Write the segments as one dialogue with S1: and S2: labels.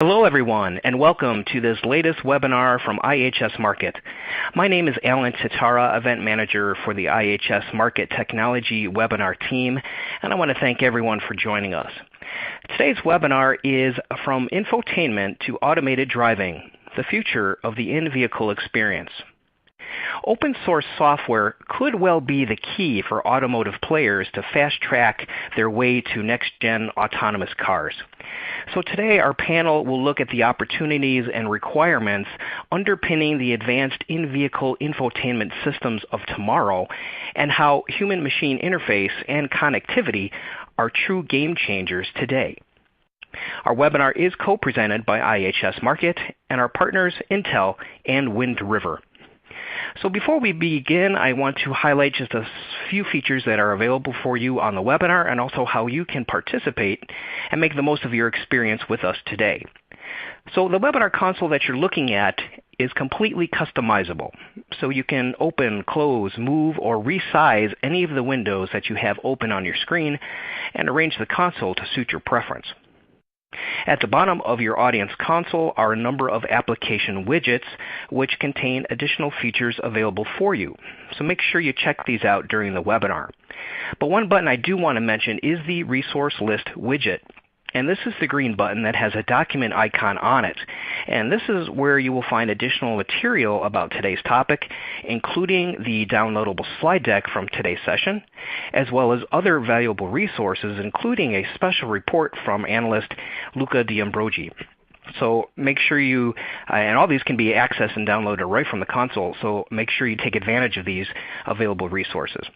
S1: Hello everyone, and welcome to this latest webinar from IHS Markit. My name is Alan Titara, Event Manager for the IHS Markit Technology Webinar team, and I want to thank everyone for joining us. Today's webinar is From Infotainment to Automated Driving, the Future of the In-Vehicle Experience. Open source software could well be the key for automotive players to fast-track their way to next-gen autonomous cars. So today our panel will look at the opportunities and requirements underpinning the advanced in-vehicle infotainment systems of tomorrow and how human-machine interface and connectivity are true game changers today. Our webinar is co-presented by IHS Markit and our partners Intel and Wind River. So before we begin, I want to highlight just a few features that are available for you on the webinar and also how you can participate and make the most of your experience with us today. So the webinar console that you're looking at is completely customizable. So you can open, close, move, or resize any of the windows that you have open on your screen and arrange the console to suit your preference. At the bottom of your audience console are a number of application widgets which contain additional features available for you. So make sure you check these out during the webinar. But one button I do want to mention is the Resource List widget. And this is the green button that has a document icon on it. And this is where you will find additional material about today's topic, including the downloadable slide deck from today's session, as well as other valuable resources, including a special report from analyst Luca D'Ambrogi. So make sure you, and all these can be accessed and downloaded right from the console, so make sure you take advantage of these available resources.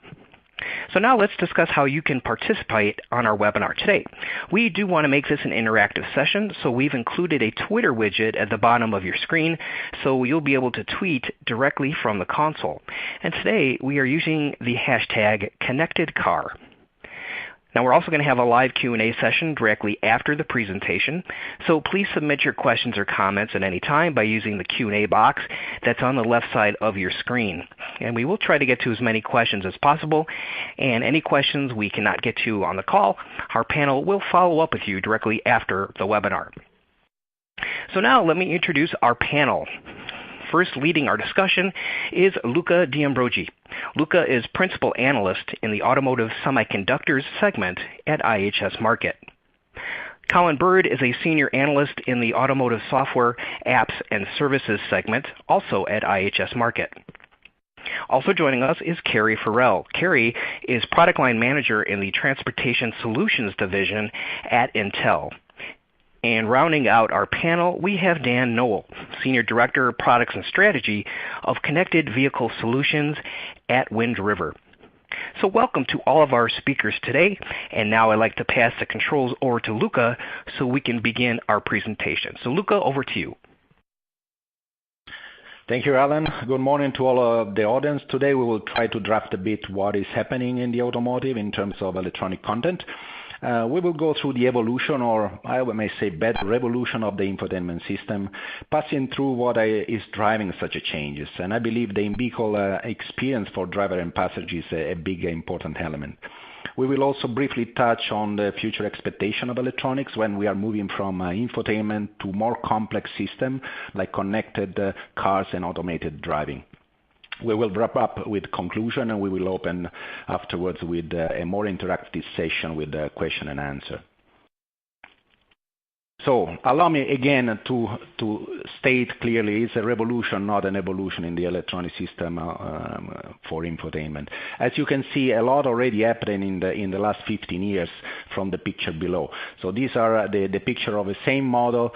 S1: So now let's discuss how you can participate on our webinar today. We do want to make this an interactive session, so we've included a Twitter widget at the bottom of your screen, so you'll be able to tweet directly from the console. And today we are using the hashtag #ConnectedCar. Now we're also going to have a live Q&A session directly after the presentation, so please submit your questions or comments at any time by using the Q&A box that's on the left side of your screen. And we will try to get to as many questions as possible, and any questions we cannot get to on the call, our panel will follow up with you directly after the webinar. So now let me introduce our panel. First leading our discussion is Luca D'Ambrogi. Luca is Principal Analyst in the Automotive Semiconductors segment at IHS Markit. Colin Bird is a Senior Analyst in the Automotive Software, Apps, and Services segment, also at IHS Markit. Also joining us is Carrie Farrell. Carrie is Product Line Manager in the Transportation Solutions division at Intel. And rounding out our panel, we have Dan Noel, Senior Director of Products and Strategy of Connected Vehicle Solutions at Wind River. So welcome to all of our speakers today, and now I'd like to pass the controls over to Luca so we can begin our presentation. So Luca, over to you.
S2: Thank you, Alan. Good morning to all of the audience. Today we will try to draft a bit what is happening in the automotive in terms of electronic content. We will go through the evolution, or I may say better, revolution of the infotainment system, passing through what is driving such a changes. And I believe the in-vehicle experience for driver and passengers is a big important element. We will also briefly touch on the future expectation of electronics when we are moving from infotainment to more complex systems like connected cars and automated driving. We will wrap up with conclusion, and we will open afterwards with a more interactive session with question and answer. So allow me again to state clearly it's a revolution, not an evolution in the electronic system for infotainment. As you can see, a lot already happened in the last 15 years from the picture below. So these are the picture of the same model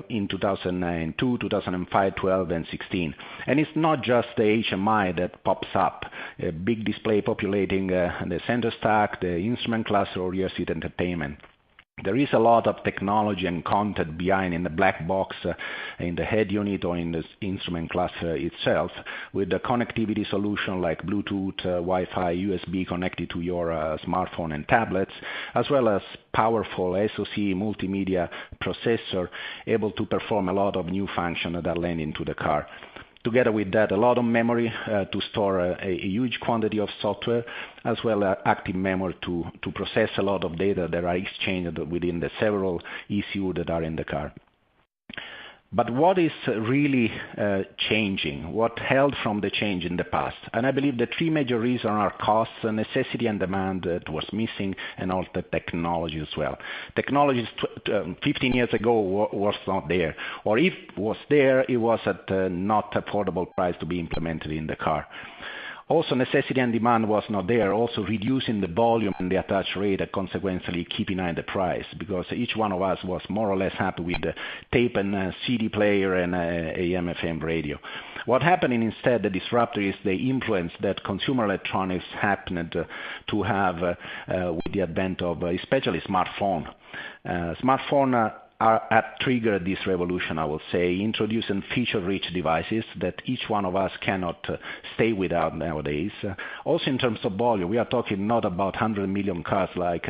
S2: in 2002, 2005, 12, and 16. And it's not just the HMI that pops up, a big display populating the center stack, the instrument cluster, or rear seat entertainment. There is a lot of technology and content behind in the black box, in the head unit, or in the instrument cluster itself, with the connectivity solution like Bluetooth, Wi-Fi, USB connected to your smartphone and tablets, as well as powerful SoC multimedia processor able to perform a lot of new functions that land into the car. Together with that, a lot of memory to store a huge quantity of software, as well as active memory to process a lot of data that are exchanged within the several ECU that are in the car. But what is really changing? What held from the change in the past? And I believe the three major reasons are costs, necessity and demand that was missing, and also the technology as well. Technology 15 years ago was not there, or if it was there, it was at not affordable price to be implemented in the car. Also, necessity and demand was not there, also reducing the volume and the attach rate and consequently keeping high the price, because each one of us was more or less happy with the tape and CD player and AM/FM radio. What happened instead, the disruptor, is the influence that consumer electronics happened to have with the advent of especially smartphone. Smartphone have triggered this revolution, I would say, introducing feature-rich devices that each one of us cannot stay without nowadays. Also in terms of volume, we are talking not about 100 million cars like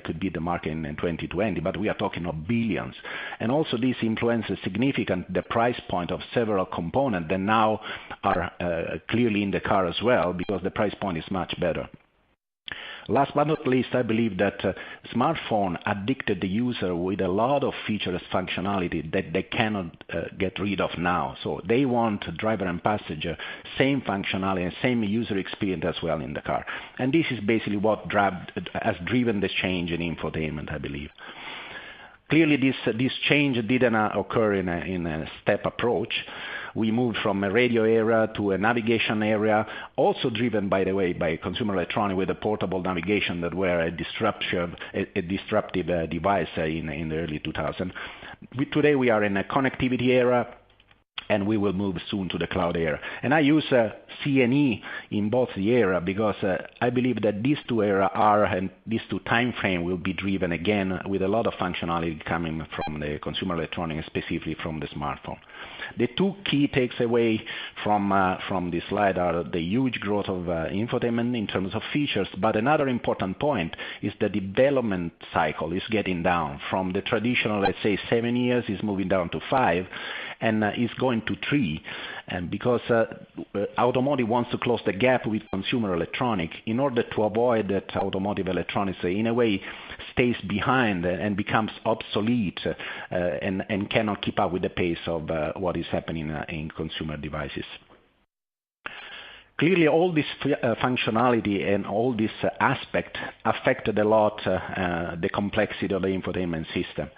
S2: could be the market in 2020, but we are talking of billions. And also this influences significant the price point of several components that now are clearly in the car as well, because the price point is much better. Last but not least, I believe that smartphone addicted the user with a lot of features functionality that they cannot get rid of now. So they want driver and passenger, same functionality and same user experience as well in the car. And this is basically what has driven the change in infotainment, I believe. Clearly, this change didn't occur in a step approach. We moved from a radio era to a navigation era, also driven, by the way, by consumer electronics with a portable navigation that were a disruptive device in the early 2000s. Today we are in a connectivity era, and we will move soon to the cloud era. And I use C&E in both the era because I believe that these two eras are, and these two time frames will be driven again with a lot of functionality coming from the consumer electronics, specifically from the smartphone. The two key takes away from this slide are the huge growth of infotainment in terms of features, but another important point is the development cycle is getting down from the traditional, let's say, 7 years is moving down to 5, and is going to 3, and because automotive wants to close the gap with consumer electronics in order to avoid that automotive electronics in a way stays behind and becomes obsolete and cannot keep up with the pace of what is happening in consumer devices. Clearly, all this functionality and all this aspect affected a lot the complexity of the infotainment system.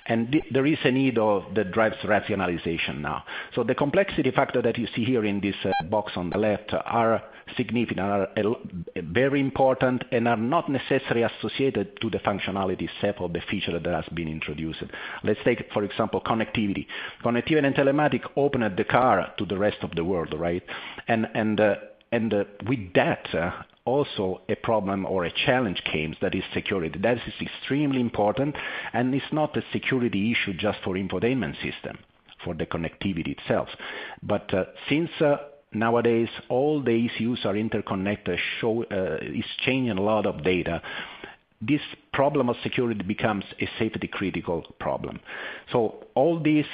S2: And there is a need that drives rationalization now. So the complexity factor that you see here in this box on the left are significant, are very important, and are not necessarily associated to the functionality set of the feature that has been introduced. Let's take, for example, connectivity. Connectivity and telematics opened the car to the rest of the world, right? And with that, also a problem or a challenge came, that is security. That is extremely important, and it's not a security issue just for infotainment system, for the connectivity itself. But since nowadays all the ECUs are interconnected, is changing a lot of data, this problem of security becomes a safety critical problem. So all these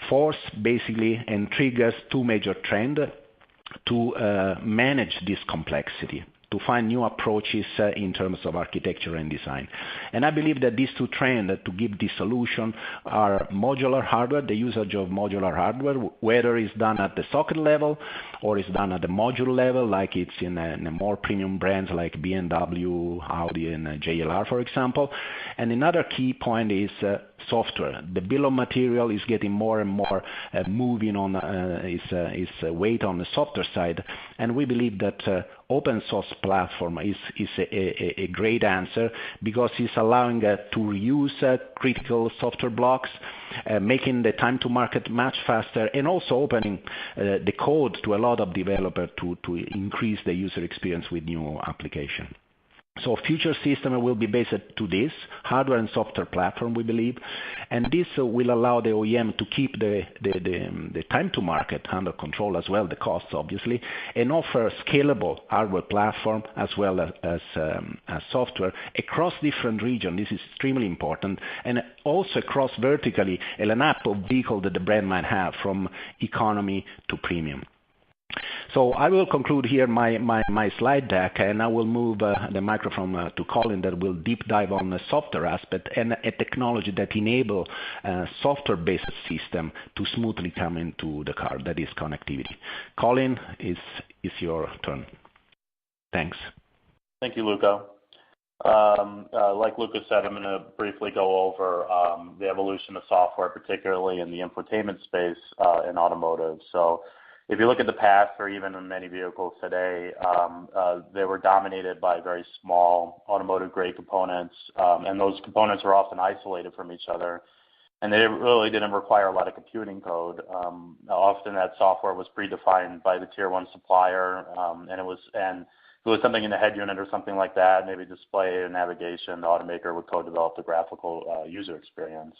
S2: force basically and triggers two major trends to manage this complexity, to find new approaches in terms of architecture and design. And I believe that these two trends to give this solution are modular hardware, the usage of modular hardware, whether it's done at the socket level or it's done at the module level, like it's in a more premium brands like BMW, Audi, and JLR, for example. And another key point is software. The bill of material is getting more and more moving on its weight on the software side, and we believe that open source platform is a great answer because it's allowing to reuse critical software blocks, making the time to market much faster, and also opening the code to a lot of developers to increase the user experience with new applications. So future system will be based to this hardware and software platform, we believe, and this will allow the OEM to keep the time to market under control as well, the costs obviously, and offer scalable hardware platform as well as software across different regions. This is extremely important, and also across vertically a lineup of vehicles that the brand might have from economy to premium. So I will conclude here my slide deck, and I will move the microphone to Colin that will deep dive on the software aspect and a technology that enable software-based system to smoothly come into the car, that is connectivity. Colin, is your turn. Thanks.
S3: Thank you, Luca. Like Luca said, I'm going to briefly go over the evolution of software, particularly in the infotainment space in automotive. So if you look at the past, or even in many vehicles today, they were dominated by very small automotive-grade components, and those components were often isolated from each other, and they really didn't require a lot of computing code. Often that software was predefined by the tier one supplier, and it was something in the head unit or something like that, maybe display or navigation, the automaker would co-develop the graphical user experience.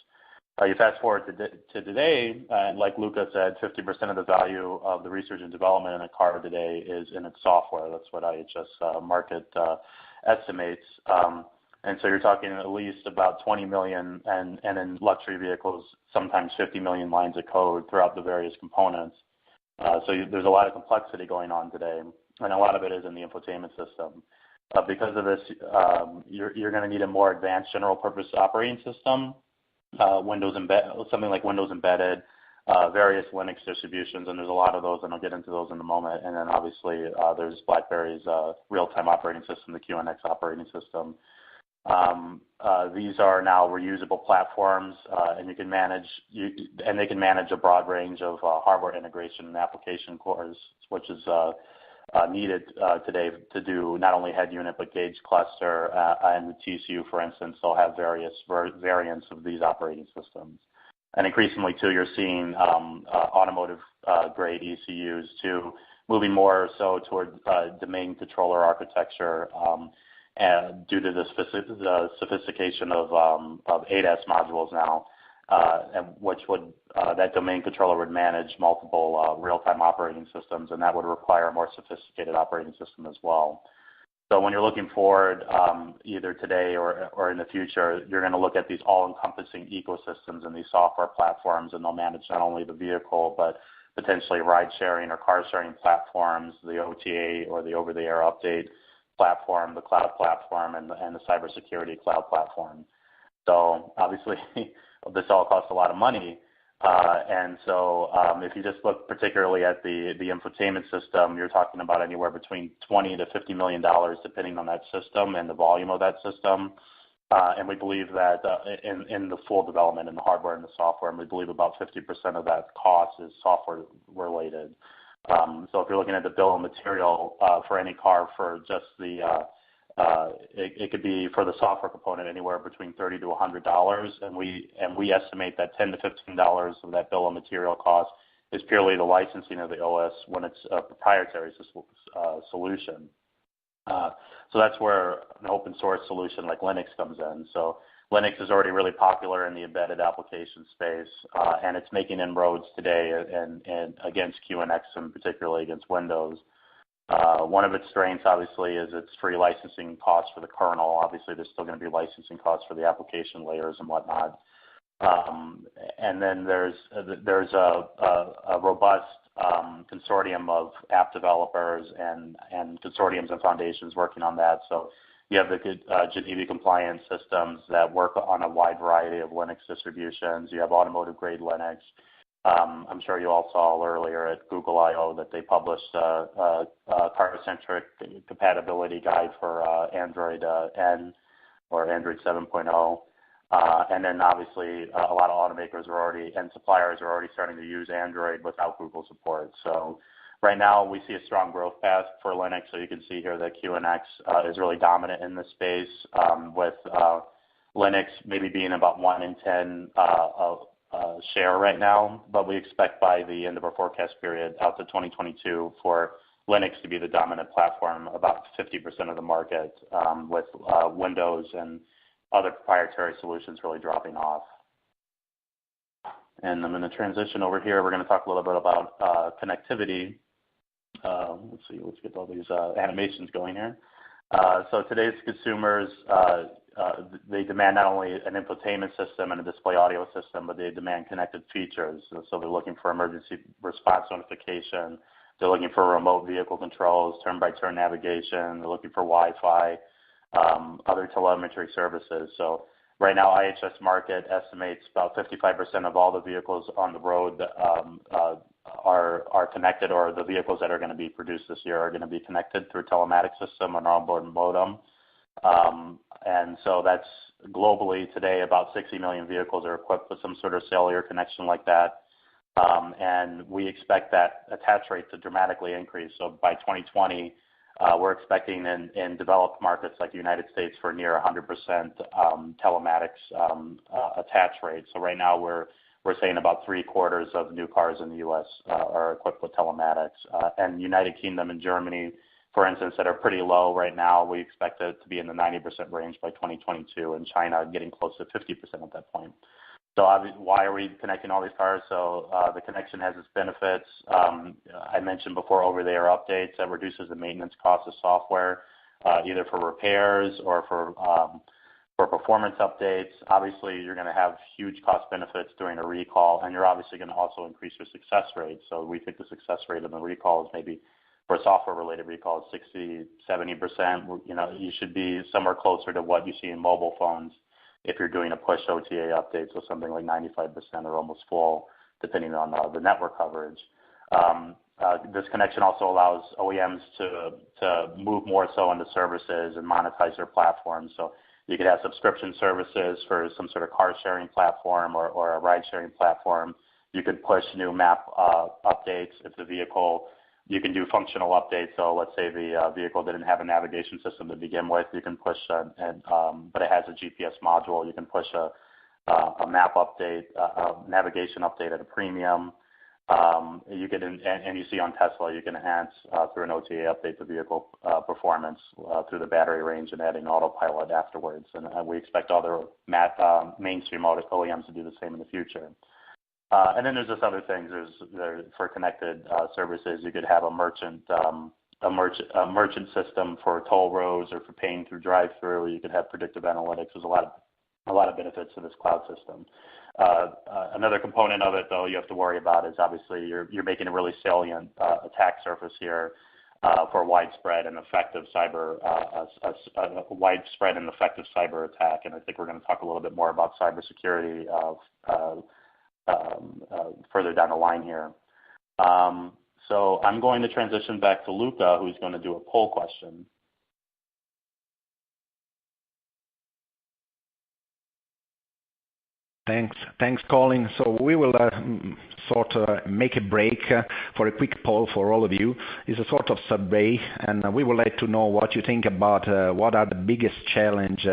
S3: You fast forward to today, like Luca said, 50% of the value of the research and development in a car today is in its software. That's what IHS Market estimates. And so you're talking at least about 20 million, and in luxury vehicles, sometimes 50 million lines of code throughout the various components. So there's a lot of complexity going on today, and a lot of it is in the infotainment system. Because of this, you're going to need a more advanced general purpose operating system, something like Windows Embedded, various Linux distributions, and there's a lot of those, and I'll get into those in a moment. And then obviously there's BlackBerry's real-time operating system, the QNX operating system. These are now reusable platforms, and they can manage a broad range of hardware integration and application cores, which is needed today to do not only head unit but gauge cluster, and the TCU, for instance, they'll have various variants of these operating systems. And increasingly too, you're seeing automotive grade ECUs too, moving more so toward domain controller architecture, and due to the sophistication of ADAS modules now, and that domain controller would manage multiple real-time operating systems, and that would require a more sophisticated operating system as well. So when you're looking forward, either today or in the future, you're going to look at these all-encompassing ecosystems and these software platforms, and they'll manage not only the vehicle, but potentially ride-sharing or car-sharing platforms, the OTA or the over-the-air update platform, the cloud platform, and the cybersecurity cloud platform. So obviously, this all costs a lot of money, and so if you just look particularly at the infotainment system, you're talking about anywhere between $20 to $50 million, depending on that system and the volume of that system. And we believe that in the full development in the hardware and the software, and we believe about 50% of that cost is software related. So if you're looking at the bill of material for any car for just it could be for the software component anywhere between $30 to $100, and we estimate that $10 to $15 of that bill of material cost is purely the licensing of the OS when it's a proprietary solution. So that's where an open source solution like Linux comes in. So Linux is already really popular in the embedded application space, and it's making inroads today and against QNX and particularly against Windows. One of its strengths, obviously, is its free licensing costs for the kernel. Obviously, there's still going to be licensing costs for the application layers and whatnot. And then there's a robust consortium of app developers and consortiums and foundations working on that. So you have the Geneva compliant systems that work on a wide variety of Linux distributions. You have automotive grade Linux. I'm sure you all saw earlier at Google I/O that they published a car-centric compatibility guide for Android N or Android 7.0. And then obviously a lot of automakers and suppliers are already starting to use Android without Google support. So right now we see a strong growth path for Linux. So you can see here that QNX is really dominant in this space, with Linux maybe being about 1 in 10 share right now, but we expect by the end of our forecast period out to 2022 for Linux to be the dominant platform, about 50% of the market, with Windows and other proprietary solutions really dropping off. And I'm going to transition over here. We're going to talk a little bit about connectivity. Let's get all these animations going here. So today's consumers, they demand not only an infotainment system and a display audio system, but they demand connected features. So they're looking for emergency response notification, They're looking for remote vehicle controls, turn-by-turn navigation. They're looking for Wi-Fi, other telemetry services. So right now, IHS Markit estimates about 55% of all the vehicles on the road are connected, or the vehicles that are going to be produced this year are going to be connected through a telematics system or an onboard modem. And so that's globally today about 60 million vehicles are equipped with some sort of cellular connection like that. And we expect that attach rate to dramatically increase. So by 2020, we're expecting in developed markets like the United States for near 100% telematics attach rate. So right now we're saying about 3/4 of new cars in the U.S. Are equipped with telematics. And United Kingdom and Germany, for instance, that are pretty low right now, we expect it to be in the 90% range by 2022, and China getting close to 50% at that point. So why are we connecting all these cars? So the connection has its benefits. I mentioned before over-the-air updates that reduces the maintenance cost of software, either for repairs or for performance updates. Obviously, you're going to have huge cost benefits during a recall, and you're obviously going to also increase your success rate. So we think the success rate of the recall is maybe, for a software-related recall, 60-70%. You should be somewhere closer to what you see in mobile phones if you're doing a push OTA update, so something like 95% or almost full, depending on the network coverage. This connection also allows OEMs to move more so into services and monetize their platforms. So you could have subscription services for some sort of car sharing platform or a ride sharing platform. You could push new map updates if the vehicle. You can do functional updates. So let's say the vehicle didn't have a navigation system to begin with. You can push, but it has a GPS module. You can push a map update, a navigation update at a premium. You could, and you see on Tesla, you can enhance through an OTA update the vehicle performance through the battery range and adding autopilot afterwards. And we expect other mainstream OEMs to do the same in the future. And then there's just other things. For connected services, you could have a merchant system for toll roads or for paying through drive-through. You could have predictive analytics. There's a lot of benefits to this cloud system. Another component of it, though, you have to worry about is obviously you're making a really salient attack surface here for widespread and effective cyber attack. And I think we're going to talk a little bit more about cybersecurity further down the line here. So I'm going to transition back to Luca, who's going to do a poll question.
S2: Thanks, Colin. So we will sort of make a break for a quick poll for all of you. It's a sort of survey, and we would like to know what you think about what are the biggest challenge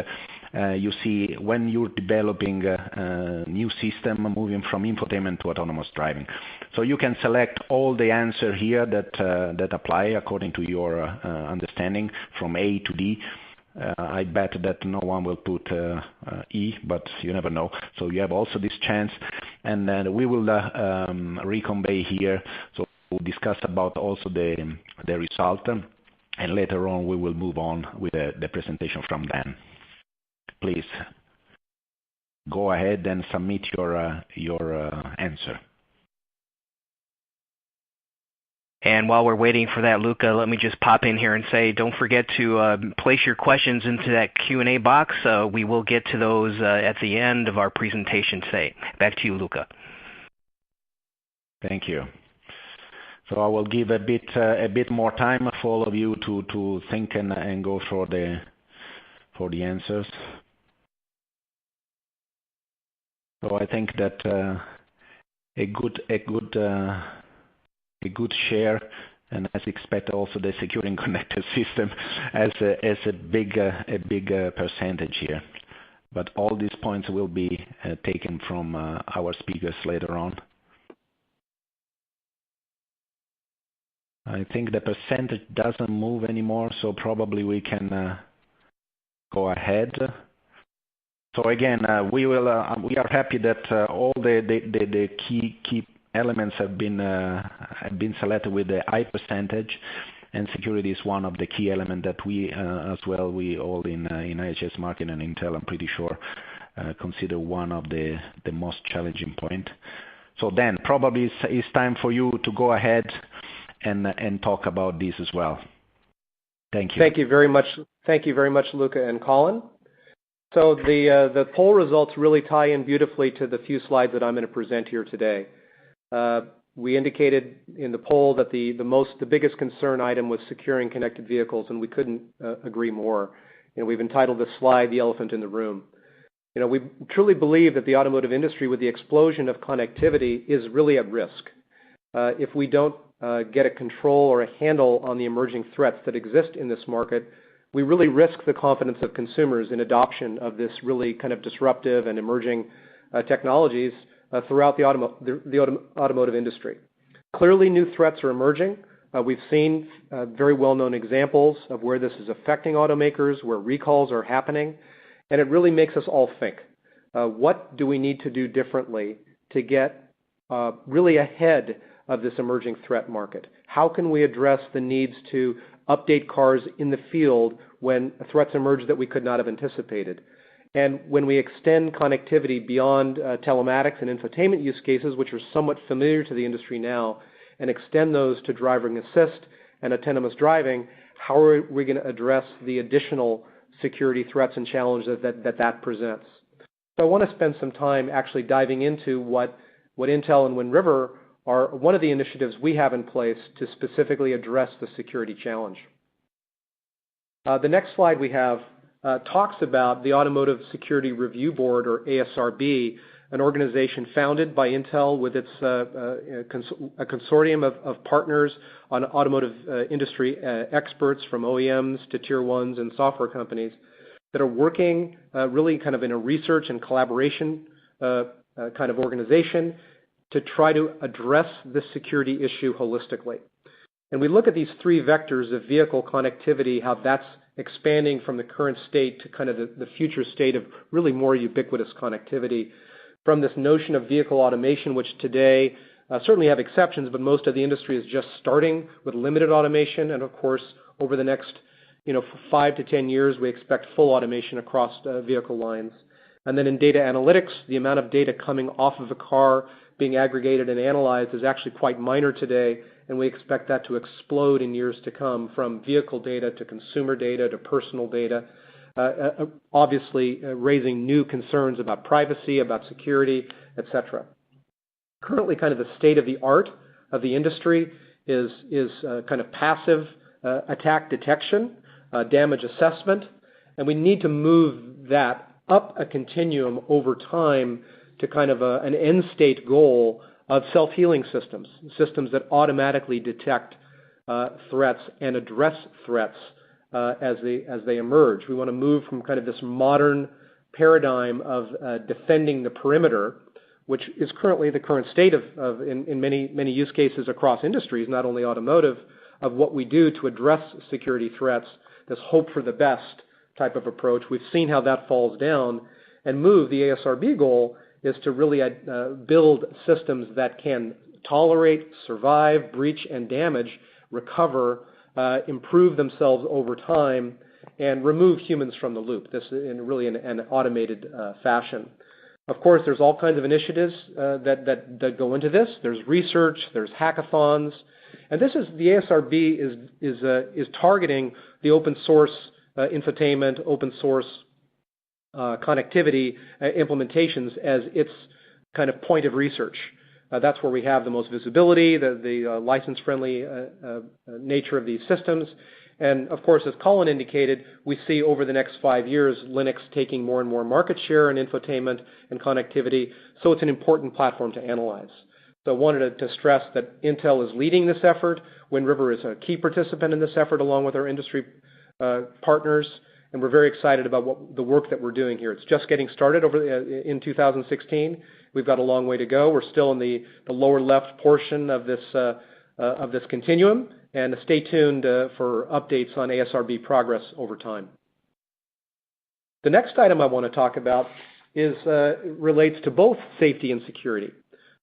S2: you see when you're developing a new system moving from infotainment to autonomous driving. So you can select all the answer here that apply according to your understanding from A to D. I bet that no one will put E, but you never know. So you have also this chance, and then we will reconvey here. So we'll discuss about also the result, and later on we will move on with the presentation from Dan. Please go ahead and submit your answer.
S1: And while we're waiting for that, Luca, let me just pop in here and say, don't forget to place your questions into that Q&A box. We will get to those at the end of our presentation today. Back to you, Luca.
S2: Thank you. So I will give a bit more time for all of you to think and go for the answers. So I think that a good share, and as expected, also the secure and connected system as a big percentage here. But all these points will be taken from our speakers later on. I think the percentage doesn't move anymore, so probably we can go ahead. So again, we are happy that all the key elements have been selected with the high percentage, and security is one of the key elements that we all in IHS Markit and Intel, I'm pretty sure, consider one of the most challenging point. So then probably it's time for you to go ahead and talk about this as well. Thank you.
S4: Thank you very much. Thank you very much, Luca and Colin. So the poll results really tie in beautifully to the few slides that I'm going to present here today. We indicated in the poll that the biggest concern item was securing connected vehicles, and we couldn't agree more. We've entitled this slide "The Elephant in the Room." We truly believe that the automotive industry, with the explosion of connectivity, is really at risk. If we don't get a control or a handle on the emerging threats that exist in this market, we really risk the confidence of consumers in adoption of this really kind of disruptive and emerging technologies throughout the automotive industry. Clearly, new threats are emerging. We've seen very well-known examples of where this is affecting automakers, where recalls are happening, and it really makes us all think. What do we need to do differently to get really ahead of this emerging threat market? How can we address the needs to update cars in the field when threats emerge that we could not have anticipated? And when we extend connectivity beyond telematics and infotainment use cases, which are somewhat familiar to the industry now, and extend those to driving assist and autonomous driving, how are we going to address the additional security threats and challenges that presents? So I want to spend some time actually diving into what Intel and Wind River are one of the initiatives we have in place to specifically address the security challenge. The next slide we have talks about the Automotive Security Review Board, or ASRB, an organization founded by Intel with its a consortium of partners on automotive industry experts from OEMs to Tier 1s and software companies that are working really kind of in a research and collaboration kind of organization to try to address this security issue holistically. And we look at these three vectors of vehicle connectivity, how that's expanding from the current state to kind of the future state of really more ubiquitous connectivity, from this notion of vehicle automation, which today certainly have exceptions, but most of the industry is just starting with limited automation. And of course, over the next 5 to 10 years, we expect full automation across vehicle lines. And then in data analytics, the amount of data coming off of a car being aggregated and analyzed is actually quite minor today, and we expect that to explode in years to come, from vehicle data to consumer data to personal data, obviously raising new concerns about privacy, about security, etc. Currently, kind of the state of the art of the industry is kind of passive attack detection, damage assessment, and we need to move that up a continuum over time to kind of an end state goal of self-healing systems that automatically detect threats and address threats as they emerge. We want to move from kind of this modern paradigm of defending the perimeter, which is currently the current state of in many use cases across industries, not only automotive, of what we do to address security threats, this hope for the best type of approach. We've seen how that falls down, and move. The ASRB goal is to really build systems that can tolerate, survive, breach, and damage, recover, improve themselves over time, and remove humans from the loop, this in really an automated fashion. Of course, there's all kinds of initiatives that go into this. There's research, there's hackathons, and the ASRB is targeting the open source infotainment, open source connectivity implementations as its kind of point of research. That's where we have the most visibility, the license-friendly nature of these systems. And of course, as Colin indicated, we see over the next 5 years Linux taking more and more market share in infotainment and connectivity, so it's an important platform to analyze. So I wanted to stress that Intel is leading this effort. Wind River is a key participant in this effort along with our industry partners, and we're very excited about the work that we're doing here. It's just getting started in 2016. We've got a long way to go. We're still in the lower left portion of this continuum, and stay tuned for updates on ASRB progress over time. The next item I want to talk about relates to both safety and security.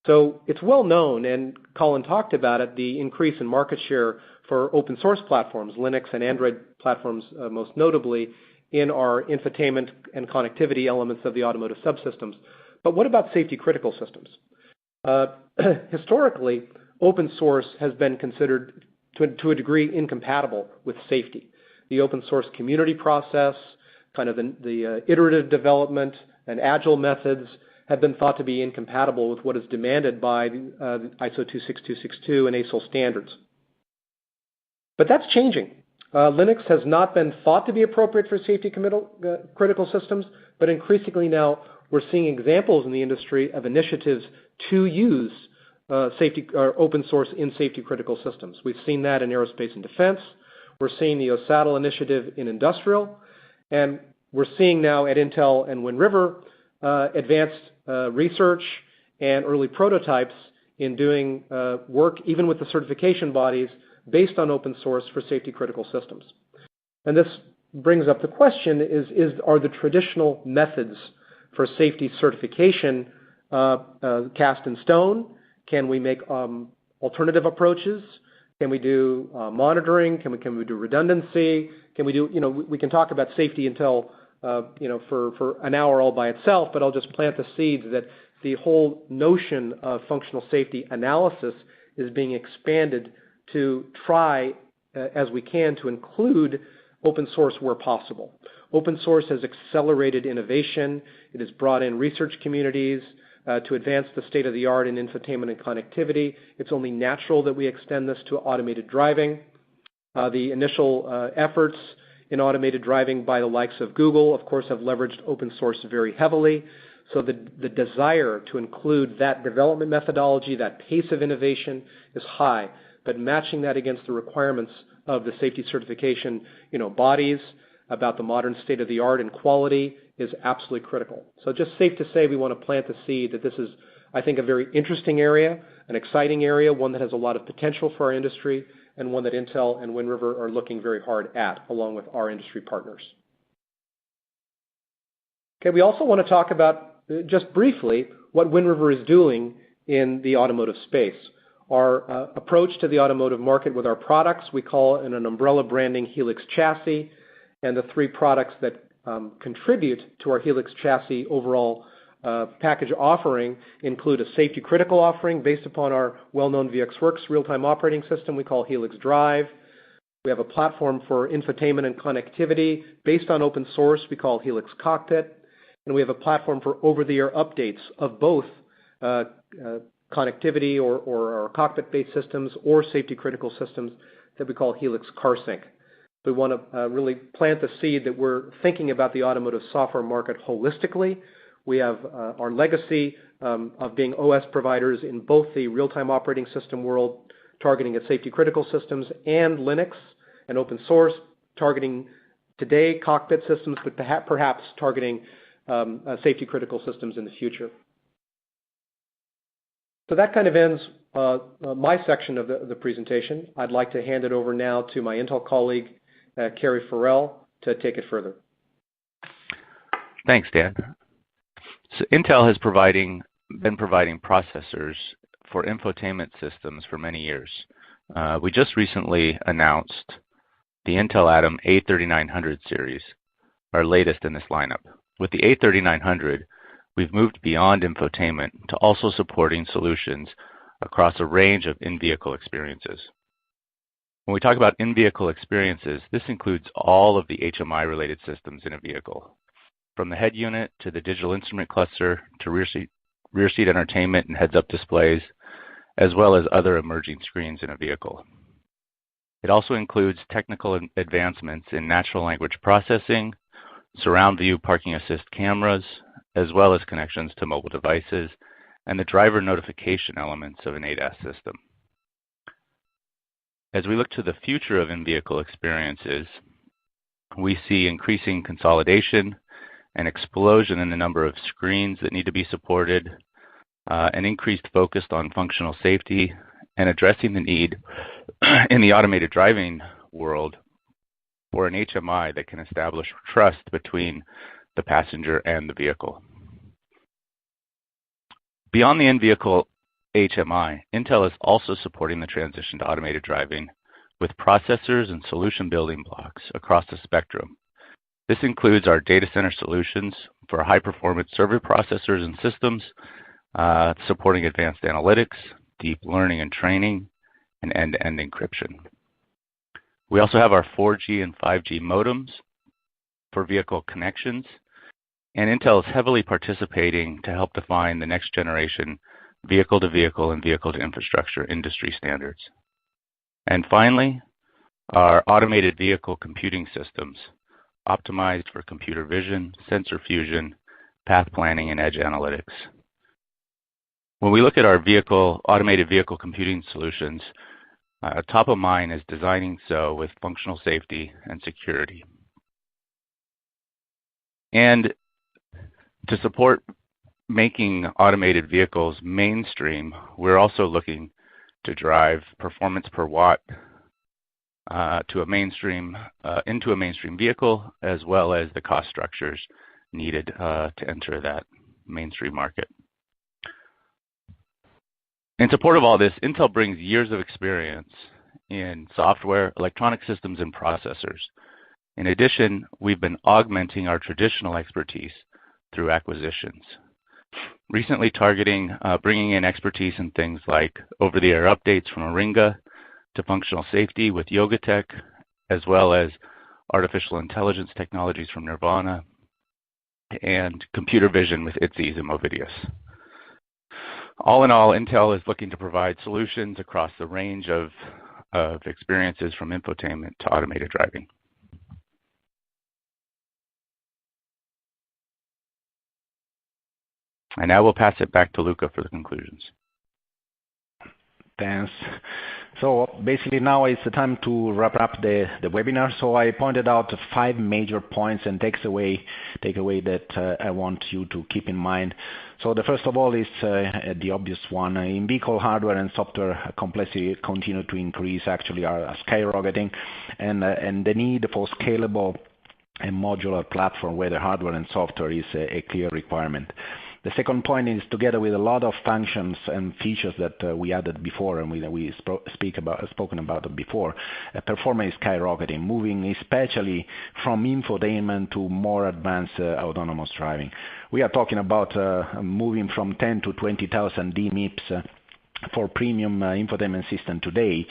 S4: So it's well known, and Colin talked about it, the increase in market share for open source platforms, Linux and Android platforms most notably, in our infotainment and connectivity elements of the automotive subsystems. But what about safety critical systems? Historically, open source has been considered to a degree, incompatible with safety. The open source community process, kind of the iterative development and agile methods have been thought to be incompatible with what is demanded by ISO 26262 and ASIL standards. But that's changing. Linux has not been thought to be appropriate for safety critical systems, but increasingly now we're seeing examples in the industry of initiatives to use safety or open source in safety critical systems. We've seen that in aerospace and defense. We're seeing the OSATL initiative in industrial, and we're seeing now at Intel and Wind River advanced research and early prototypes in doing work even with the certification bodies based on open source for safety critical systems. And this brings up the question, are the traditional methods for safety certification cast in stone? Can we make alternative approaches? Can we do monitoring? Can we do redundancy? Can we do, we can talk about safety until, for an hour all by itself, but I'll just plant the seeds that the whole notion of functional safety analysis is being expanded to try as we can to include open source where possible. Open source has accelerated innovation. It has brought in research communities to advance the state of the art in infotainment and connectivity. It's only natural that we extend this to automated driving. The initial efforts in automated driving by the likes of Google, of course, have leveraged open source very heavily. So the desire to include that development methodology, that pace of innovation is high. But matching that against the requirements of the safety certification bodies about the modern state of the art and quality is absolutely critical. So just safe to say we want to plant the seed that this is, I think, a very interesting area, an exciting area, one that has a lot of potential for our industry, and one that Intel and Wind River are looking very hard at, along with our industry partners. Okay, we also want to talk about, just briefly, what Wind River is doing in the automotive space. Our approach to the automotive market with our products, we call it an umbrella branding Helix chassis, and the three products that contribute to our Helix chassis overall package offering include a safety critical offering based upon our well-known VxWorks real-time operating system we call Helix Drive. We have a platform for infotainment and connectivity based on open source we call Helix Cockpit, and we have a platform for over-the-air updates of both connectivity or cockpit-based systems or safety-critical systems that we call Helix CarSync. We want to really plant the seed that we're thinking about the automotive software market holistically. We have our legacy of being OS providers in both the real-time operating system world, targeting at safety-critical systems, and Linux and open source, targeting today cockpit systems, but perhaps targeting safety-critical systems in the future. So that kind of ends my section of the presentation. I'd like to hand it over now to my Intel colleague, Kerry Farrell, to take it further.
S5: Thanks, Dan. So Intel has been providing processors for infotainment systems for many years. We just recently announced the Intel Atom A3900 series, our latest in this lineup. With the A3900, we've moved beyond infotainment to also supporting solutions across a range of in-vehicle experiences. When we talk about in-vehicle experiences, this includes all of the HMI-related systems in a vehicle, from the head unit to the digital instrument cluster to rear seat entertainment and heads-up displays, as well as other emerging screens in a vehicle. It also includes technical advancements in natural language processing, surround view parking assist cameras, as well as connections to mobile devices and the driver notification elements of an ADAS system. As we look to the future of in-vehicle experiences, we see increasing consolidation, an explosion in the number of screens that need to be supported, an increased focus on functional safety, and addressing the need in the automated driving world for an HMI that can establish trust between the passenger and the vehicle. Beyond the in-vehicle HMI, Intel is also supporting the transition to automated driving with processors and solution building blocks across the spectrum. This includes our data center solutions for high-performance server processors and systems, supporting advanced analytics, deep learning and training, and end-to-end encryption. We also have our 4G and 5G modems for vehicle connections, and Intel is heavily participating to help define the next generation vehicle-to-vehicle and vehicle-to-infrastructure industry standards. And finally, our automated vehicle computing systems, optimized for computer vision, sensor fusion, path planning, and edge analytics. When we look at our automated vehicle computing solutions, top of mind is designing so with functional safety and security. And to support making automated vehicles mainstream, we're also looking to drive performance per watt into a mainstream vehicle, as well as the cost structures needed to enter that mainstream market. In support of all this, Intel brings years of experience in software, electronic systems, and processors. In addition, we've been augmenting our traditional expertise through acquisitions, recently targeting bringing in expertise in things like over-the-air updates from Aringa, to functional safety with YogaTech, as well as artificial intelligence technologies from Nirvana, and computer vision with ITZYs and Movidius. All in all, Intel is looking to provide solutions across the range of experiences from infotainment to automated driving. And now we'll pass it back to Luca for the conclusions.
S2: Thanks. So basically now it's the time to wrap up the webinar. So I pointed out 5 major points and takeaway that I want you to keep in mind. So the first of all is the obvious one. In vehicle hardware and software complexity continue to increase, actually are skyrocketing, and the need for scalable and modular platform where the hardware and software is a clear requirement. The second point is, together with a lot of functions and features that we added before and we spoken about it before, performance is skyrocketing, moving especially from infotainment to more advanced autonomous driving. We are talking about moving from 10 to 20,000 DMIPS for premium infotainment system today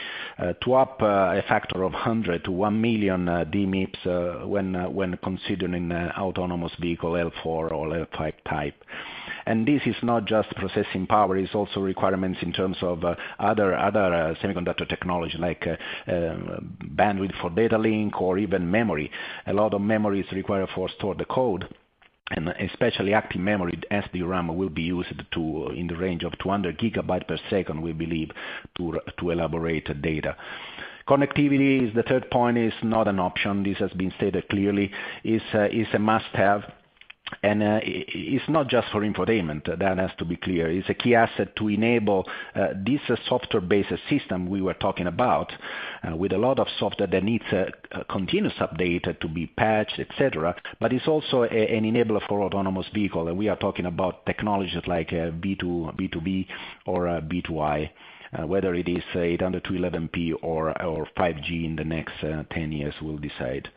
S2: to up a factor of 100 to 1 million DMIPS when considering autonomous vehicle L4 or L5 type. And this is not just processing power, it's also requirements in terms of other semiconductor technology like bandwidth for data link or even memory. A lot of memory is required for store the code, and especially active memory, SDRAM, will be used in the range of 200 gigabytes per second, we believe, to elaborate data. Connectivity is the third point, is not an option. This has been stated clearly, is a must-have. And it's not just for infotainment, that has to be clear. It's a key asset to enable this software-based system we were talking about, with a lot of software that needs continuous update to be patched, etc. But it's also an enabler for autonomous vehicle, and we are talking about technologies like B2B or B2I. Whether it is 802.11p or 5G in the next 10 years, we'll decide.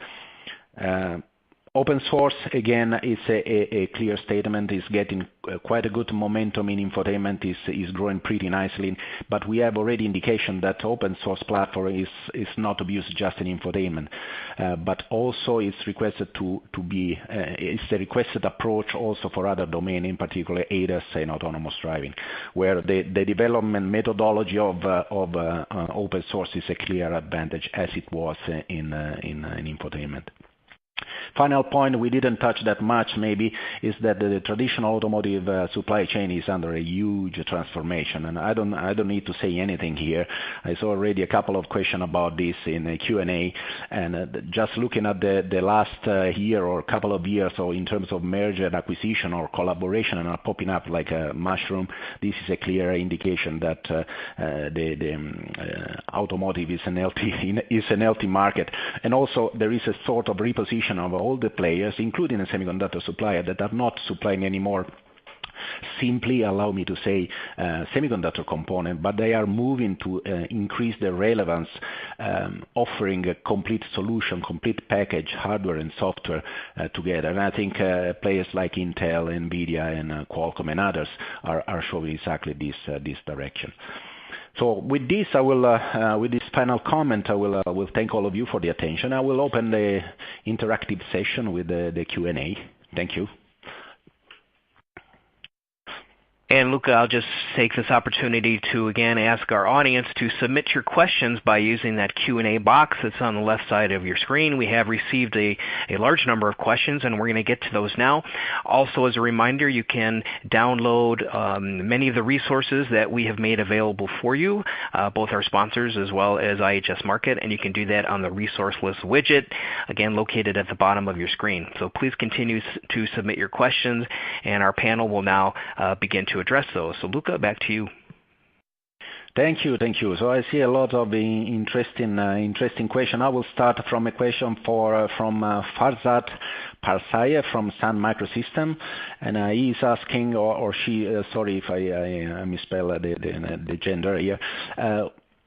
S2: Open source, again, is a clear statement, is getting quite a good momentum in infotainment, is growing pretty nicely, but we have already indication that open source platform is not to be used just in infotainment, but also it's requested to be, it's a requested approach also for other domain, in particular ADAS and autonomous driving, where the development methodology of open source is a clear advantage, as it was in infotainment. Final point, we didn't touch that much maybe, is that the traditional automotive supply chain is under a huge transformation, and I don't need to say anything here. I saw already a couple of questions about this in a Q&A, and just looking at the last year or couple of years, or in terms of merger and acquisition or collaboration, and are popping up like a mushroom, this is a clear indication that the automotive is an healthy market. And also there is a sort of reposition of all the players, including a semiconductor supplier, that are not supplying anymore simply, allow me to say, semiconductor component, but they are moving to increase their relevance, offering a complete solution, complete package, hardware and software together. And I think players like Intel, Nvidia, and Qualcomm and others are showing exactly this direction. So with this, I will, with this final comment, I will thank all of you for the attention. I will open the interactive session with the Q&A. Thank you.
S1: And Luca, I'll just take this opportunity to again ask our audience to submit your questions by using that Q&A box that's on the left side of your screen. We have received a large number of questions, and we're going to get to those now. Also, as a reminder, you can download many of the resources that we have made available for you, both our sponsors as well as IHS Markit, and you can do that on the resource list widget, again located at the bottom of your screen. So please continue to submit your questions, and our panel will now begin to address those. So Luca, back to you.
S2: Thank you. So I see a lot of interesting question. I will start from a question from Farzad Parsaya from Sun Microsystem, and he's asking, or she, sorry if I misspell the gender here.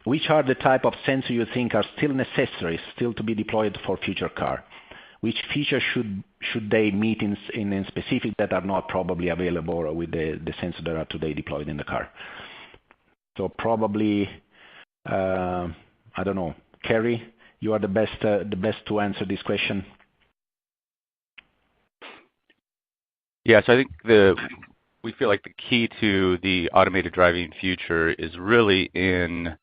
S2: Which are the type of sensor you think are still necessary, still to be deployed for future car? Which features should they meet in specific that are not probably available with the sensors that are today deployed in the car? So probably, I don't know, Kerry, you are the best to answer this question.
S5: Yeah, so I think we feel like the key to the automated driving future is really in.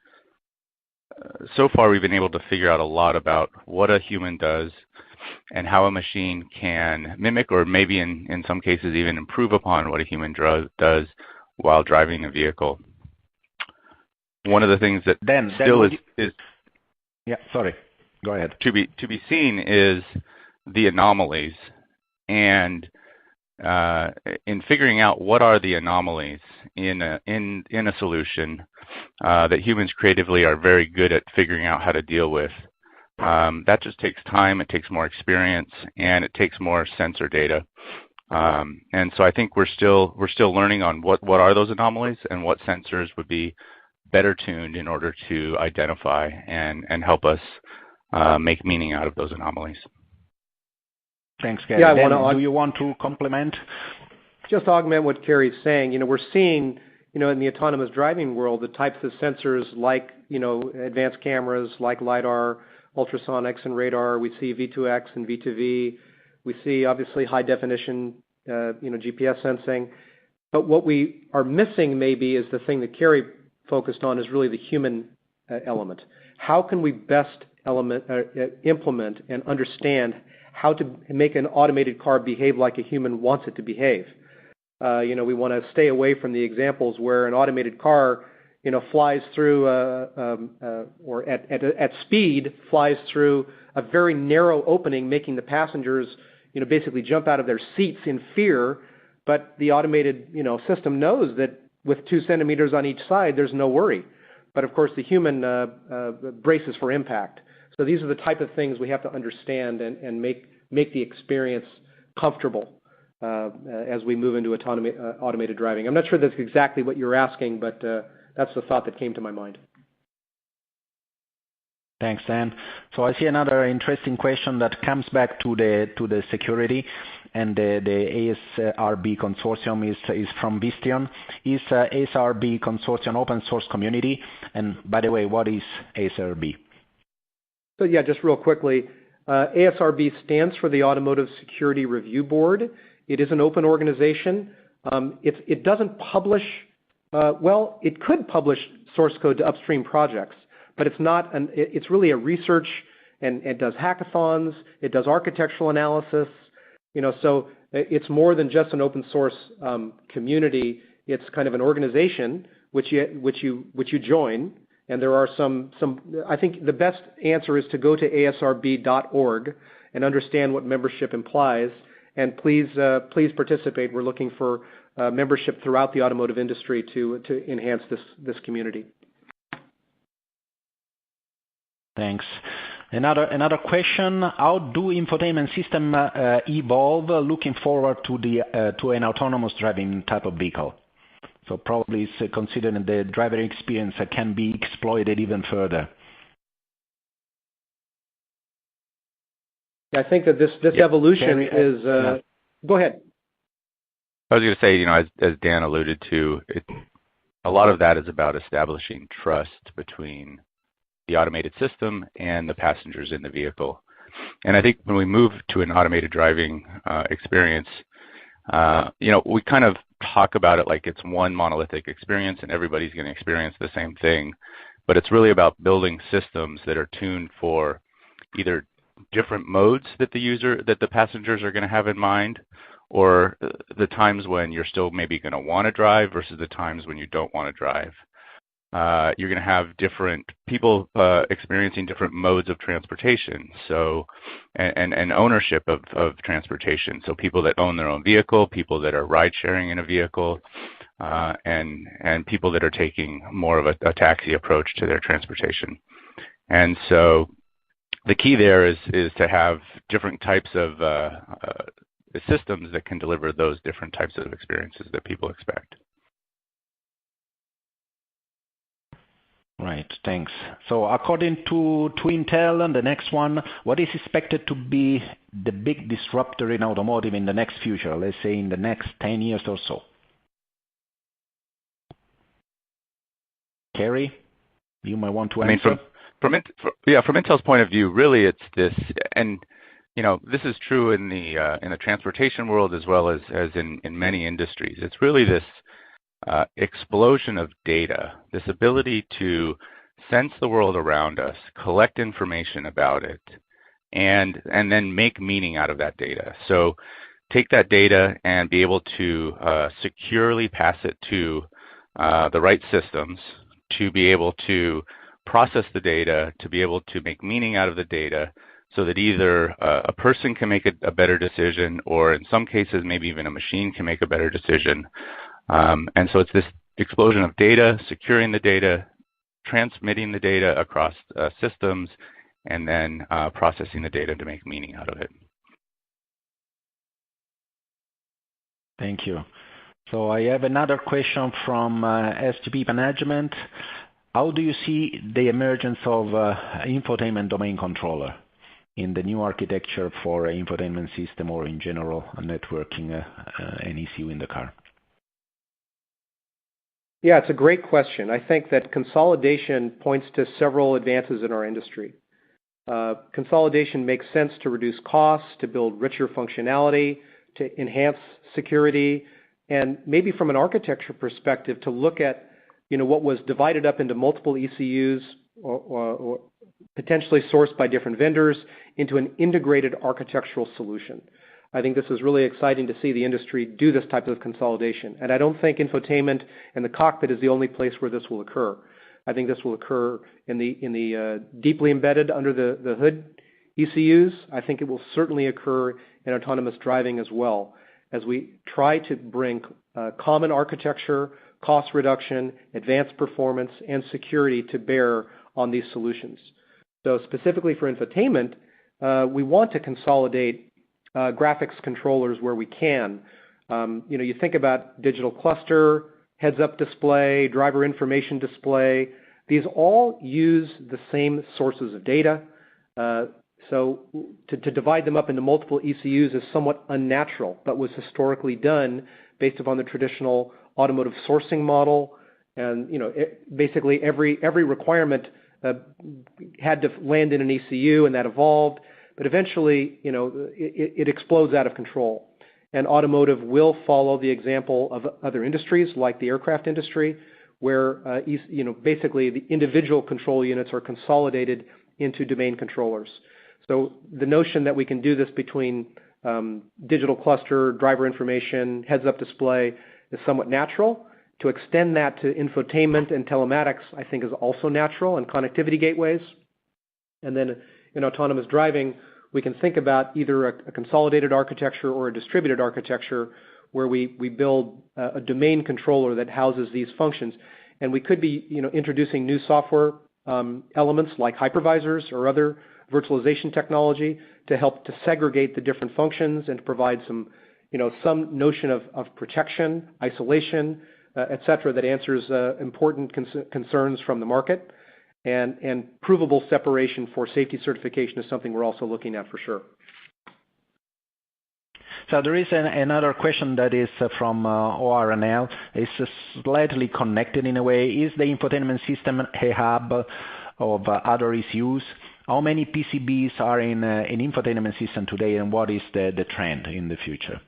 S5: So far, we've been able to figure out a lot about what a human does and how a machine can mimic, or maybe in some cases even improve upon what a human does while driving a vehicle. One of the things that still is
S2: yeah, sorry, go ahead.
S5: To be seen is the anomalies, and in figuring out what are the anomalies in a solution that humans creatively are very good at figuring out how to deal with. That just takes time, it takes more experience, and it takes more sensor data. And so I think we're still learning on what are those anomalies and what sensors would be better tuned in order to identify and help us make meaning out of those anomalies.
S2: Thanks, Gary.
S4: Yeah,
S2: do you want to complement?
S4: Just augment what Kerry's saying. We're seeing, in the autonomous driving world, the types of sensors like, advanced cameras, like LiDAR, ultrasonics, and radar. We see V2X and V2V. We see, obviously, high definition, GPS sensing. But what we are missing maybe is the thing that Kerry focused on is really the human element. How can we best implement and understand how to make an automated car behave like a human wants it to behave? We want to stay away from the examples where an automated car, flies through, or at speed flies through a very narrow opening, making the passengers, basically jump out of their seats in fear. But the automated, system knows that with 2 centimeters on each side, there's no worry. But of course, the human braces for impact. So these are the type of things we have to understand and make the experience comfortable as we move into automated driving. I'm not sure that's exactly what you're asking, but that's the thought that came to my mind.
S2: Thanks, Dan. So I see another interesting question that comes back to the security, and the ASRB consortium is from Vistion. Is ASRB consortium open source community? And by the way, what is ASRB?
S4: So yeah, just real quickly, ASRB stands for the Automotive Security Review Board. It is an open organization. It doesn't publish, it could publish source code to upstream projects, but it's not. It's really a research, and it does hackathons. It does architectural analysis. So it's more than just an open source community. It's kind of an organization which you join. And there are some. I think the best answer is to go to asrb.org and understand what membership implies. And please participate. We're looking for membership throughout the automotive industry to enhance this community.
S2: Thanks. Another question: how do infotainment system evolve looking forward to an autonomous driving type of vehicle? So probably it's considering the driver experience can be exploited even further.
S4: I think that this evolution is. Go ahead.
S5: I was going to say, as Dan alluded to, a lot of that is about establishing trust between the automated system and the passengers in the vehicle. And I think when we move to an automated driving experience, we kind of talk about it like it's one monolithic experience and everybody's going to experience the same thing. But it's really about building systems that are tuned for either different modes that the passengers are going to have in mind, or the times when you're still maybe going to want to drive versus the times when you don't want to drive. You're going to have different people experiencing different modes of transportation, so and ownership of transportation. So people that own their own vehicle, people that are ride sharing in a vehicle, and people that are taking more of a taxi approach to their transportation. And so the key there is to have different types of systems that can deliver those different types of experiences that people expect.
S2: Right, thanks. So according to Intel, and the next one, what is expected to be the big disruptor in automotive in the next future, let's say in the next 10 years or so? Kerry, you might want to answer.
S5: From Intel's point of view, really it's this, and this is true in the transportation world as well as in many industries. It's really this explosion of data, this ability to sense the world around us, collect information about it, and then make meaning out of that data. So take that data and be able to securely pass it to the right systems, to be able to process the data, to be able to make meaning out of the data, so that either a person can make a better decision, or in some cases maybe even a machine can make a better decision. And so it's this explosion of data, securing the data, transmitting the data across systems, and then processing the data to make meaning out of it.
S2: Thank you. So I have another question from SGP Management. How do you see the emergence of infotainment domain controller in the new architecture for infotainment system, or in general networking and ECU in the car?
S4: Yeah, it's a great question. I think that consolidation points to several advances in our industry. Consolidation makes sense to reduce costs, to build richer functionality, to enhance security, and maybe from an architecture perspective to look at what was divided up into multiple ECUs or potentially sourced by different vendors into an integrated architectural solution. I think this is really exciting to see the industry do this type of consolidation. And I don't think infotainment and the cockpit is the only place where this will occur. I think this will occur in the deeply embedded under the hood ECUs. I think it will certainly occur in autonomous driving as well, as we try to bring common architecture, cost reduction, advanced performance, and security to bear on these solutions. So specifically for infotainment, we want to consolidate graphics controllers where we can. You think about digital cluster, heads-up display, driver information display. These all use the same sources of data. So to divide them up into multiple ECUs is somewhat unnatural, but was historically done based upon the traditional automotive sourcing model. And basically every requirement had to land in an ECU, and that evolved. But eventually, it explodes out of control. And automotive will follow the example of other industries, like the aircraft industry, where basically the individual control units are consolidated into domain controllers. So the notion that we can do this between digital cluster, driver information, heads-up display is somewhat natural. To extend that to infotainment and telematics, I think, is also natural, and connectivity gateways. And then in autonomous driving, we can think about either a consolidated architecture or a distributed architecture where we build a domain controller that houses these functions. And we could be introducing new software elements like hypervisors or other virtualization technology to help to segregate the different functions and to provide some notion of protection, isolation, et cetera, that answers important concerns from the market. And provable separation for safety certification is something we're also looking at for sure.
S2: So there is another question that is from ORNL. It's slightly connected in a way. Is the infotainment system a hub of other ECUs. How many PCBs are in an infotainment system today, and what is the trend in the future?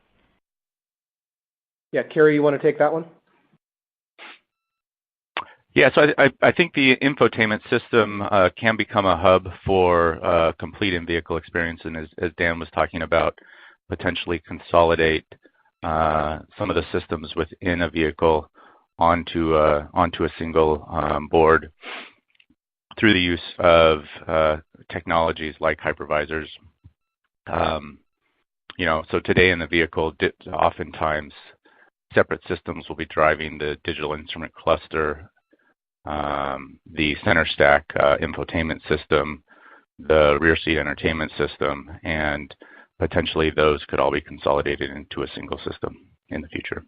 S4: Yeah, Kerry, you want to take that one?
S5: Yeah, so I think the infotainment system can become a hub for complete in-vehicle experience, and as Dan was talking about, potentially consolidate some of the systems within a vehicle onto a single board through the use of technologies like hypervisors. So today in the vehicle, oftentimes separate systems will be driving the digital instrument cluster, the center stack infotainment system, the rear seat entertainment system, and potentially those could all be consolidated into a single system in the future.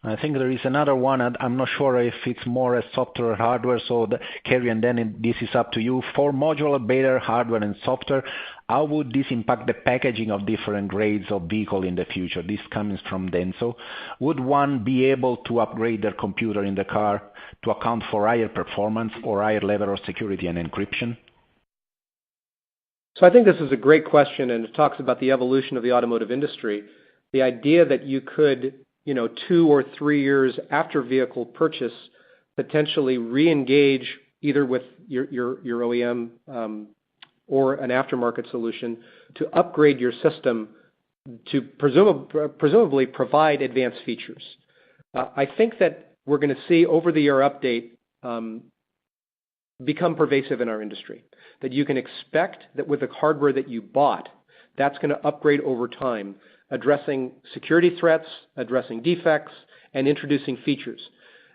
S2: I think there is another one, and I'm not sure if it's more a software or hardware, so Kerry, and then this is up to you. For modular better hardware and software, how would this impact the packaging of different grades of vehicle in the future? This comes from Denso. Would one be able to upgrade their computer in the car to account for higher performance or higher level of security and encryption?
S4: So I think this is a great question, and it talks about the evolution of the automotive industry. The idea that you could 2 or 3 years after vehicle purchase, potentially re-engage either with your OEM or an aftermarket solution to upgrade your system to presumably provide advanced features. I think that we're going to see over-the-air update become pervasive in our industry, that you can expect that with the hardware that you bought, that's going to upgrade over time, addressing security threats, addressing defects, and introducing features.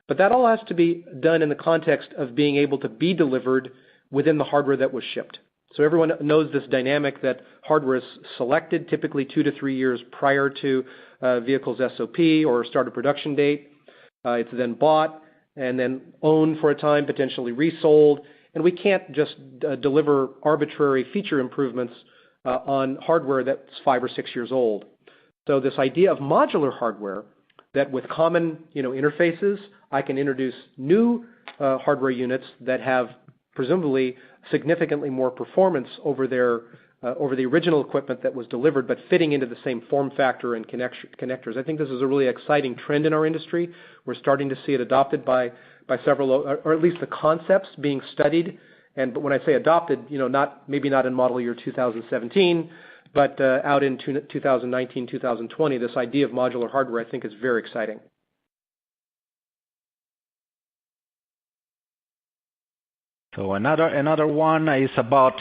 S4: But that all has to be done in the context of being able to be delivered within the hardware that was shipped. So everyone knows this dynamic that hardware is selected typically 2 to 3 years prior to vehicle's SOP or start of production date. It's then bought and then owned for a time, potentially resold. And we can't just deliver arbitrary feature improvements on hardware that's 5 or 6 years old. So this idea of modular hardware, that with common interfaces, I can introduce new hardware units that have presumably significantly more performance over the original equipment that was delivered, but fitting into the same form factor and connectors. I think this is a really exciting trend in our industry. We're starting to see it adopted by several, or at least the concepts being studied. But when I say adopted, maybe not in model year 2017, but out in 2019, 2020, this idea of modular hardware I think is very exciting.
S2: So another one is about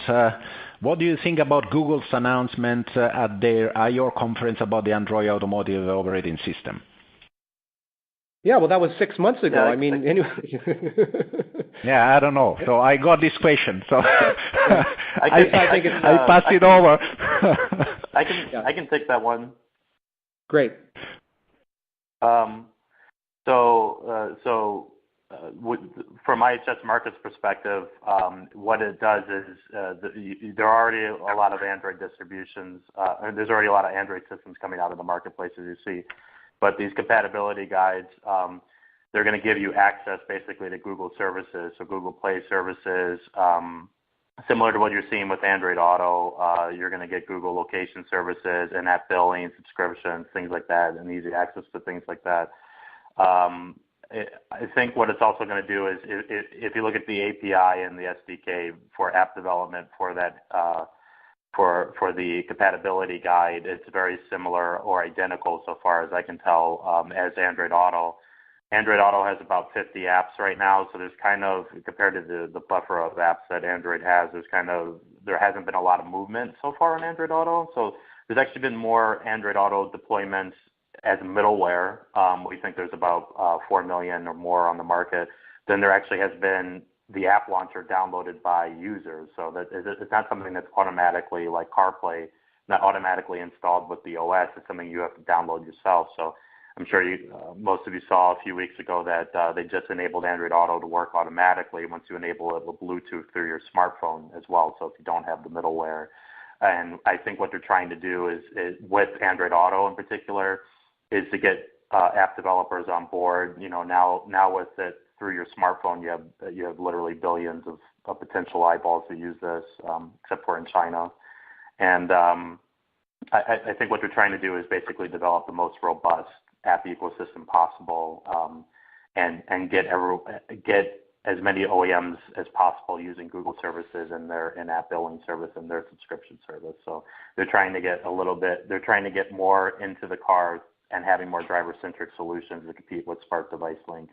S2: what do you think about Google's announcement at their I/O conference about the Android Automotive Operating System?
S4: Yeah, well, that was 6 months ago.
S3: Yeah,
S4: I mean, anyway.
S2: Yeah, I don't know. So I got this question. So
S3: I
S2: pass it over.
S3: I can take that one.
S4: Great.
S3: From IHS Market's perspective, what it does is there are already a lot of Android distributions. There's already a lot of Android systems coming out of the marketplace, as you see. But these compatibility guides, they're going to give you access basically to Google services, so Google Play services. Similar to what you're seeing with Android Auto, you're going to get Google location services, in-app billing, subscriptions, things like that, and easy access to things like that. I think what it's also going to do is, if you look at the API and the SDK for app development for that, for the compatibility guide, it's very similar or identical so far as I can tell as Android Auto. Android Auto has about 50 apps right now, so there's kind of, compared to the buffer of apps that Android has, there hasn't been a lot of movement so far on Android Auto. So there's actually been more Android Auto deployments as middleware. We think there's about 4 million or more on the market. Then there actually has been the app launcher downloaded by users. So that it's not something that's automatically, like CarPlay, not automatically installed with the OS. It's something you have to download yourself. So I'm sure most of you saw a few weeks ago that they just enabled Android Auto to work automatically once you enable it with Bluetooth through your smartphone as well, so if you don't have the middleware. And I think what they're trying to do is with Android Auto in particular, is to get app developers on board. Now with it through your smartphone, you have literally billions of potential eyeballs who use this, except for in China. And I think what they're trying to do is basically develop the most robust app ecosystem possible, and get as many OEMs as possible using Google services and their in-app billing service and their subscription service. So they're trying to get more into the car and having more driver-centric solutions to compete with Spark Device Link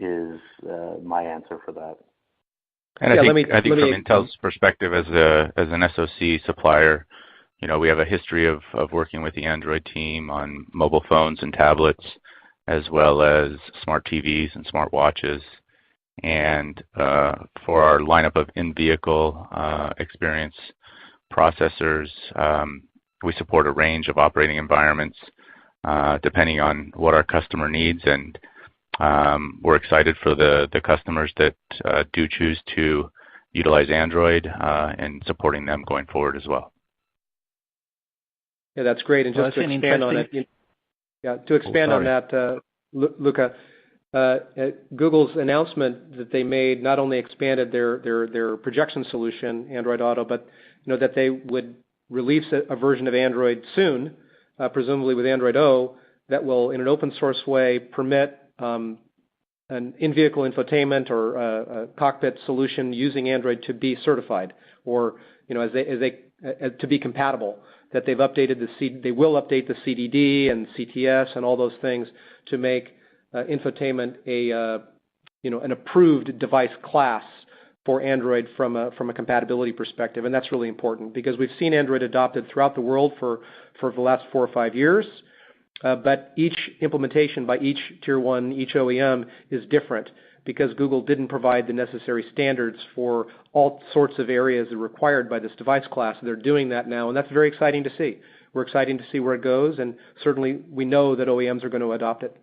S3: is my answer for that.
S5: And I think from Intel's perspective as an SoC supplier, we have a history of working with the Android team on mobile phones and tablets, as well as smart TVs and smart watches. And for our lineup of in-vehicle experience processors, we support a range of operating environments depending on what our customer needs. And we're excited for the customers that do choose to utilize Android and supporting them going forward as well.
S4: Yeah, that's great. And just to expand on it, on that, Luca, Google's announcement that they made not only expanded their projection solution, Android Auto, but that they would release a version of Android soon, presumably with Android O, that will, in an open source way, permit an in-vehicle infotainment or a cockpit solution using Android to be certified, or to be compatible. That they will update the CDD and CTS and all those things to make infotainment an approved device class for Android from a compatibility perspective, and that's really important because we've seen Android adopted throughout the world for the last 4 or 5 years, but each implementation by each Tier 1, each OEM is different because Google didn't provide the necessary standards for all sorts of areas that are required by this device class. They're doing that now, and that's very exciting to see. We're excited to see where it goes, and certainly we know that OEMs are going to adopt it.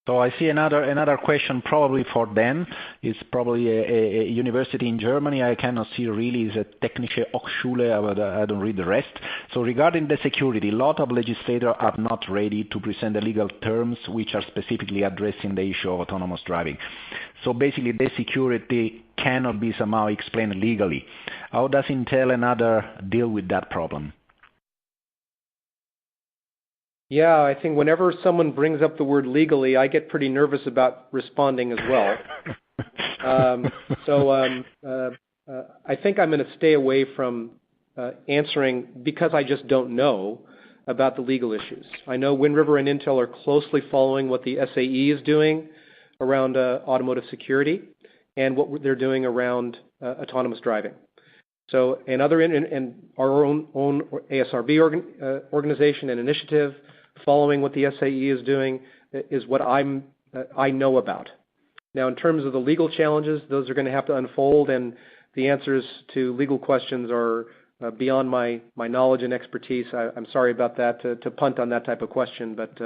S2: So I see another question probably for Dan. It's probably a university in Germany. I cannot see really. It's a Technische Hochschule, but I don't read the rest. So regarding the security, a lot of legislators are not ready to present the legal terms which are specifically addressing the issue of autonomous driving. So basically the security cannot be somehow explained legally. How does Intel and others deal with that problem?
S4: Yeah, I think whenever someone brings up the word legally, I get pretty nervous about responding as well. I think I'm going to stay away from answering because I just don't know about the legal issues. I know Wind River and Intel are closely following what the SAE is doing around automotive security and what they're doing around autonomous driving. So, and our own ASRB organization and initiative following what the SAE is doing is what I know about. Now, in terms of the legal challenges, those are going to have to unfold, and the answers to legal questions are beyond my knowledge and expertise. I'm sorry about that, to punt on that type of question, but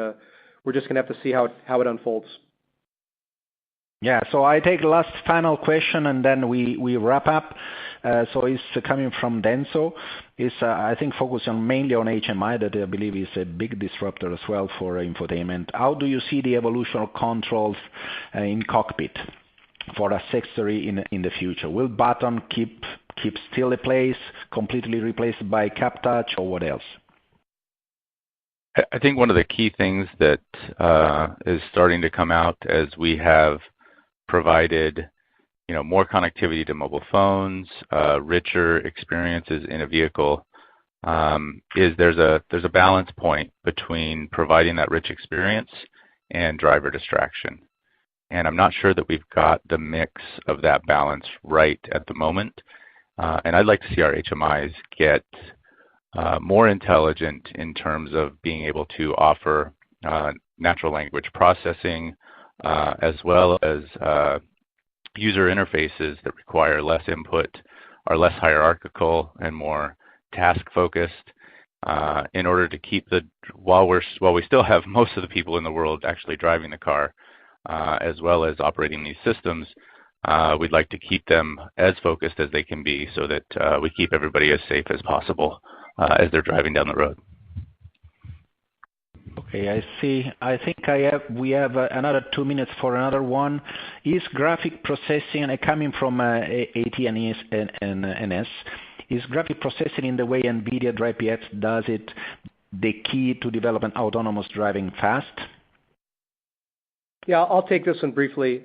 S4: we're just going to have to see how it unfolds.
S2: Yeah, so I take the last final question and then we wrap up. So it's coming from Denso. It's, I think, focusing mainly on HMI, that I believe is a big disruptor as well for infotainment. How do you see the evolution of controls in cockpit for accessory in the future? Will button keep still a place, completely replaced by cap touch, or what else?
S5: I think one of the key things that is starting to come out as we have provided more connectivity to mobile phones, richer experiences in a vehicle, is there's a balance point between providing that rich experience and driver distraction. And I'm not sure that we've got the mix of that balance right at the moment. And I'd like to see our HMIs get more intelligent in terms of being able to offer natural language processing, as well as user interfaces that require less input, are less hierarchical and more task-focused, in order to keep while we still have most of the people in the world actually driving the car, as well as operating these systems, we'd like to keep them as focused as they can be so that we keep everybody as safe as possible as they're driving down the road.
S2: Okay, I see. I think we have another 2 minutes for another one. Is graphic processing, coming from AT and NS, is graphic processing in the way NVIDIA Drive PX does it the key to developing autonomous driving fast?
S4: Yeah, I'll take this one briefly.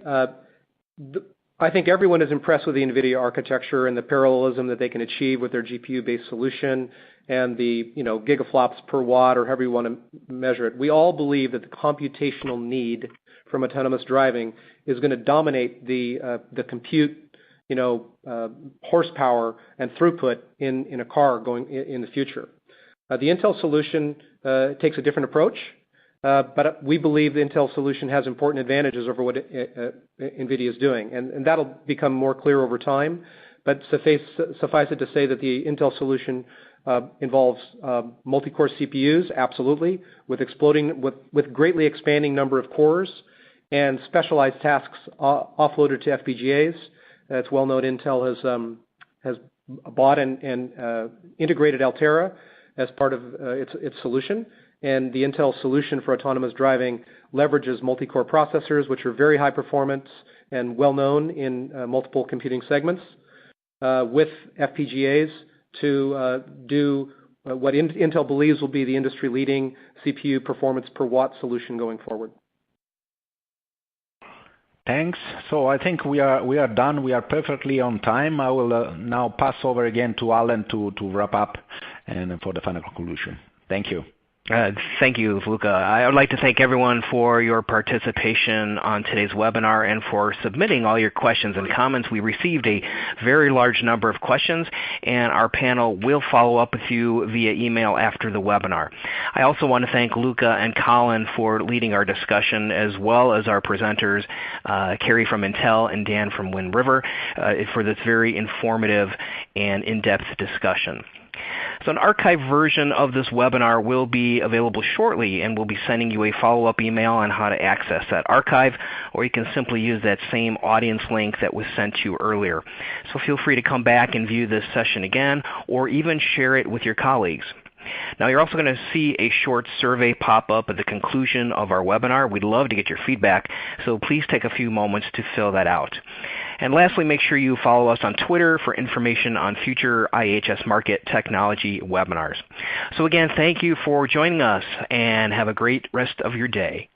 S4: I think everyone is impressed with the NVIDIA architecture and the parallelism that they can achieve with their GPU-based solution and the gigaflops per watt or however you want to measure it. We all believe that the computational need from autonomous driving is going to dominate the compute horsepower and throughput in a car going in the future. The Intel solution takes a different approach, but we believe the Intel solution has important advantages over what NVIDIA is doing, and that'll become more clear over time. But suffice it to say that the Intel solution involves multi-core CPUs, absolutely, with greatly expanding number of cores and specialized tasks offloaded to FPGAs. It's well known Intel has bought and integrated Altera as part of its solution. And the Intel solution for autonomous driving leverages multi-core processors, which are very high performance and well known in multiple computing segments, with FPGAs to do what Intel believes will be the industry-leading CPU performance per watt solution going forward.
S2: Thanks. So I think we are done. We are perfectly on time. I will now pass over again to Alan to wrap up and for the final conclusion. Thank you.
S1: Thank you, Luca. I would like to thank everyone for your participation on today's webinar and for submitting all your questions and comments. We received a very large number of questions, and our panel will follow up with you via email after the webinar. I also want to thank Luca and Colin for leading our discussion, as well as our presenters, Carrie from Intel and Dan from Wind River, for this very informative and in-depth discussion. So an archived version of this webinar will be available shortly, and we'll be sending you a follow-up email on how to access that archive, or you can simply use that same audience link that was sent to you earlier. So feel free to come back and view this session again, or even share it with your colleagues. Now, you're also going to see a short survey pop up at the conclusion of our webinar. We'd love to get your feedback, so please take a few moments to fill that out. And lastly, make sure you follow us on Twitter for information on future IHS Market Technology webinars. So again, thank you for joining us, and have a great rest of your day.